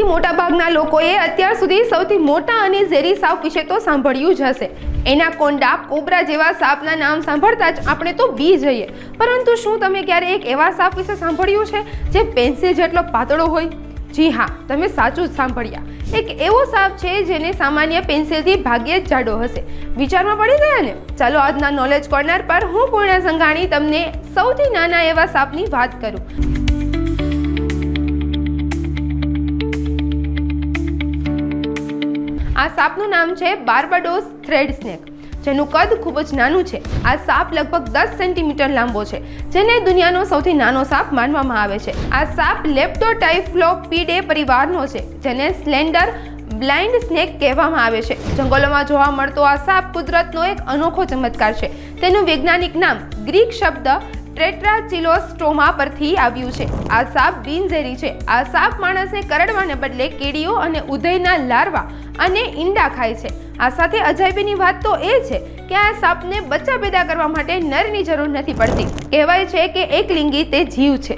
મોટાભાગના લોકોએ અત્યાર સુધી સૌથી મોટા અને ઝેરી સાપ વિશે તો સાંભળ્યું જ હશે। એનાકોન્ડા, કોબ્રા જેવા સાપના નામ સાંભળતા જ આપણે તો બી જઈએ, પરંતુ શું તમે ક્યારે એક એવા સાપ વિશે સાંભળ્યું છે જે પેન્સિલ જેટલો પાતળો હોય? જી હા, તમે સાચું જ સાંભળ્યા। એક એવો સાપ છે જેને સામાન્ય પેન્સિલથી ભાગ્યે જ જાડો હશે। વિચારમાં પડી ગયા ને? ચાલો આજના નોલેજ કોર્નર પર હું પૂર્ણા સંઘાણી તમને સૌથી નાના એવા સાપની વાત કરું। આ સાપનું નામ છે બાર્બાડોસ થ્રેડ સ્નેક, જેનું કદ ખૂબ જ નાનું છે। આ સાપ લગભગ 10 સેન્ટીમીટર લાંબો છે, જેને દુનિયાનો સૌથી નાનો સાપ માનવામાં આવે છે। આ સાપ લેપ્ટોટાઇફ્લોપિડે પરિવારનો છે, જેને સ્લેન્ડર બ્લાઇન્ડ સ્નેક કહેવામાં આવે છે। જંગલોમાં જોવા મળતો આ સાપ કુદરતનો એક અનોખો ચમત્કાર છે। તેનું વૈજ્ઞાનિક નામ ગ્રીક શબ્દ ટ્રેટ્રાચિલોસ્ટોમા પરથી આવ્યું છે। આ સાપ બિનઝેરી છે। આ સાપ માણસને કરડવાને બદલે કીડીઓ અને ઉધઈના લાર્વા અને ઈંડા ખાય છે। આ સાથે અજાયબીની વાત તો એ છે કે આ સાપને બચ્ચા પેદા કરવા માટે નરની જરૂર નથી પડતી। કહેવાય છે કે એકલિંગી તે જીવ છે।